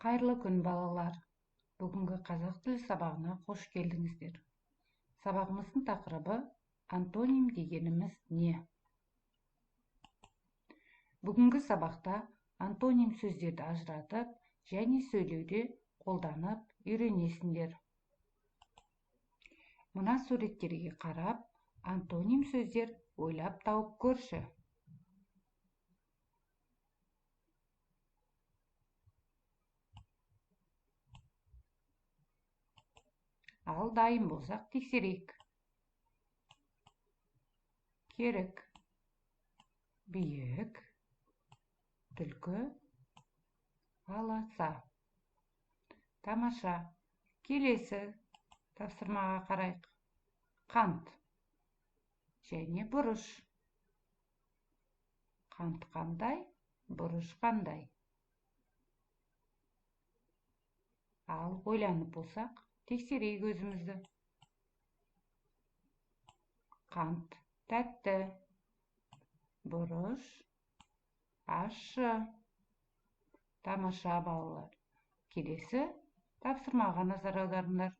Қайырлы күн, балалар. Бүгінгі қазақ тілі сабағына қош келдіңіздер. Сабағымыздың тақырыбы антоним дегеніміз не? Бүгінгі сабақта антоним сөздерді ажыратып және сөйлеуде қолданып үйренесіңдер. Мына суреттерге қарап, антоним сөздер ойлап тауып көрші. Ал дайын болсақ тексерейік. Керік, биік, түлкі, аласа. Тамаша. Келесі тапсырмаға қарайық. Қант және бұрыш. Қант қандай, бұрыш қандай? Ал ойланып болсақ, тексерейік өзімізді. Қант тәтті, бұрыш ащы. Тамаша, балалар. Келесі тапсырмаға назар аударыңдар.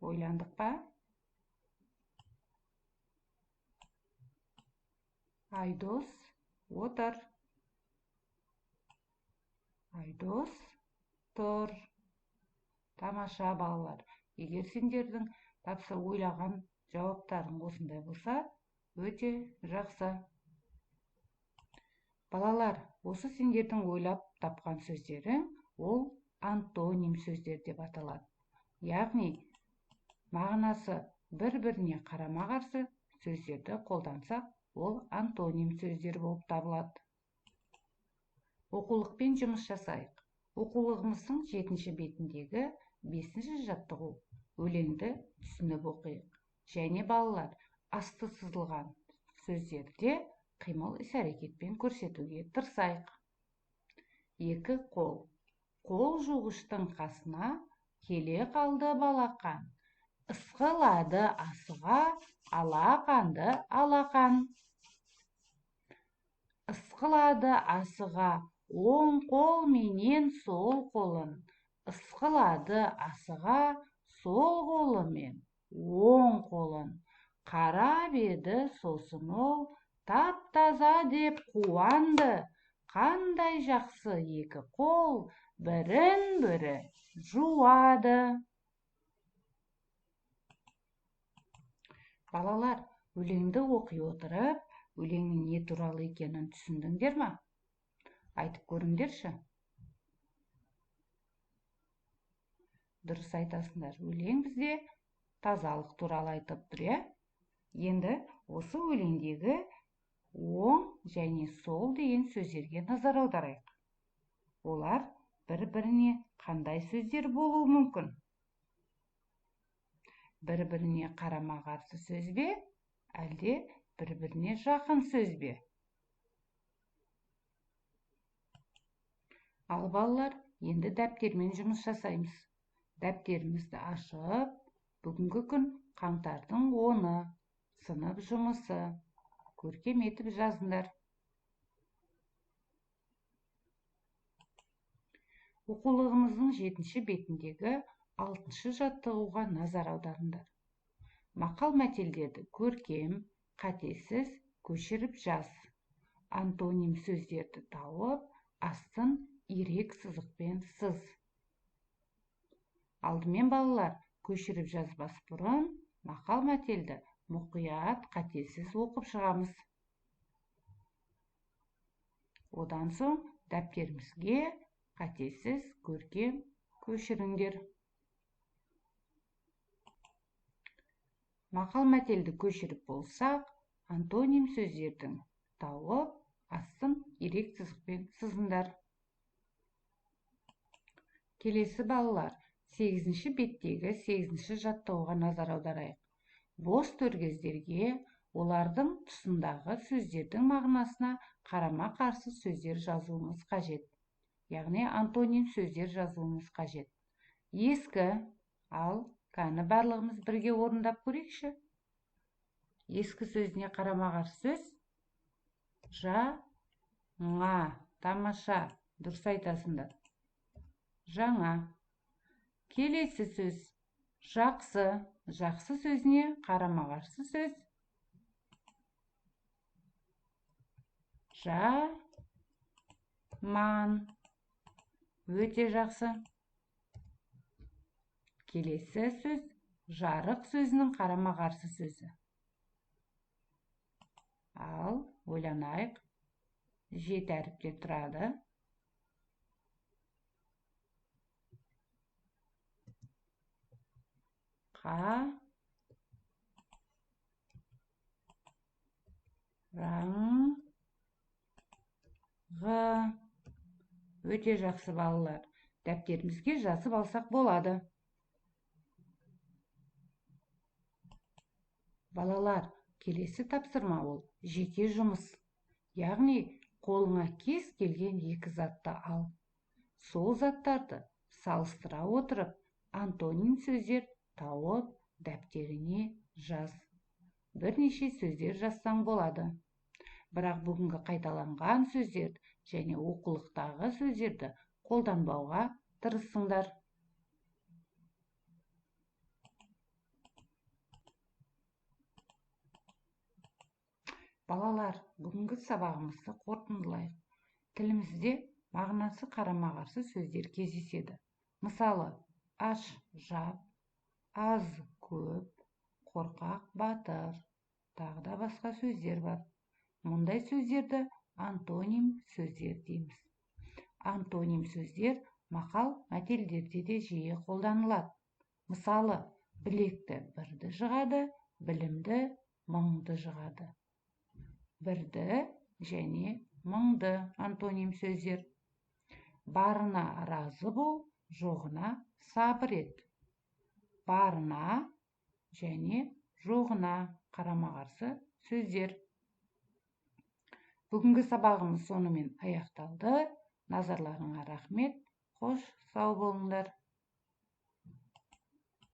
Ойландық па? Айдос отыр. Айдос тұр. Тамаша, балалар. Егер сендердің ойлаған жауаптарың осындай болса, өте жақсы. Балалар, осы сендердің ойлап тапқан сөздерің ол антоним сөздер деп аталады. Яғни, мағынасы бір-біріне қарама-қарсы сөздерді қолдансақ, ол антоним сөздер болып табылады. Оқулықпен жұмыс жасайық. Оқулығымыздың 7-ші бетіндегі 5-ші жаттығу өлеңді түсініп оқиық. Және балалар, асты сызылған сөздерде қимыл іс-әрекетпен көрсетуге тырысайық. Екі қол. Қол жуғыштың қасына келе қалды балақан. Ысқылады асыға, алақанды алақан. Ысқылады асыға оң қол менен сол қолын. Ысқылады асыға сол қолымен оң қолын. Қарап еді сосын ол тап-таза деп қуанды. Қандай жақсы екі қол бірін-бірі жуады. Балалар, өлеңді оқи отырып, өлеңнің не туралы екенін түсіндіңдер ме? Айтып көріңдерші. Дұрыс айтасыңдар. Өлең бізде тазалық туралы айтып тұр, иә? Енді осы өлеңдегі оң және сол деген сөздерге назар аударайық. Олар бір-біріне қандай сөздер болуы мүмкін? Бір-біріне қарама-қарсы сөз бе, әлде бір-біріне жақын сөз бе? Ал балалар, енді дәптермен жұмыс жасаймыз. Дәптерімізді ашып, бүгінгі күн қаңтардың 10-ы, сынып жұмысы, көркем етіп жазыңдар. Оқулығымыздың 7-ші бетіндегі 6-шы жаттығуға назар аударыңдар. Мақал-мәтелдерді көркем, қатесіз көшіріп жаз. Антоним сөздерді тауып, астын ирек сызықпен сыз. Алдымен балалар, көшіріп жазбас бұрын мақал-мәтелді мұқият қатесіз оқып шығамыз. Одан соң дәптерімізге қатесіз көркем көшіріңдер. Мақал-мәтелді көшіріп болсақ, антоним сөздердің тауып, астын ирек сызықпен сызыңдар. Келесі балалар, 8-ші беттегі 8-ші жаттығуға назар аударайық. Бос төргездерге олардың тұсындағы сөздердің мағынасына қарама-қарсы сөздер жазуымыз қажет. Яғни антоним сөздер жазуымыз қажет. Ескі, ал Кәні барлығымыз бірге орындап көрейікші. Ескі сөзіне қарама-қарсы сөз жаңа. Тамаша. Дұрыс айтасыңдар. Жаңа. Келесі сөз жақсы. Жақсы сөзіне қарама-қарсы сөз жаман. Өте жақсы. Келесі сөз жарық сөзінің қарама-қарсы сөзі. Ал ойланайық. 7 әріптен тұрады. Қараңғы. Өте жақсы балалар. Дәптерімізге жазып алсақ болады. Балалар, келесі тапсырма ол жеке жұмыс. Яғни қолыңа кез келген 2 затты ал. Сол заттарды салыстыра отырып, антоним сөздер тауып, дәптеріне жаз. Бірнеше сөздер жазсаң болады. Бірақ бүгінгі қайталанған сөздер және оқулықтағы сөздерді қолданбауға тырысыңдар. Балалар, бүгінгі сабағымызды қорытындылайық. Тілімізде мағынасы қарама-қарсы сөздер кездеседі. Мысалы, аш, жап, аз, көп, қорқақ, батыр, тағы да басқа сөздер бар. Мұндай сөздерді антоним сөздер дейміз. Антоним сөздер мақал мәтелдерде де жиі қолданылады. Мысалы, білекті бірді жығады, білімді мыңды жығады. Бірді және мыңды антоним сөздер. Барына разы бол, жоғына сабыр ет. Барына және жоғына қарама-қарсы сөздер. Бүгінгі сабағымыз сонымен аяқталды. Назарларыңа рахмет. Қош, сау болыңдар.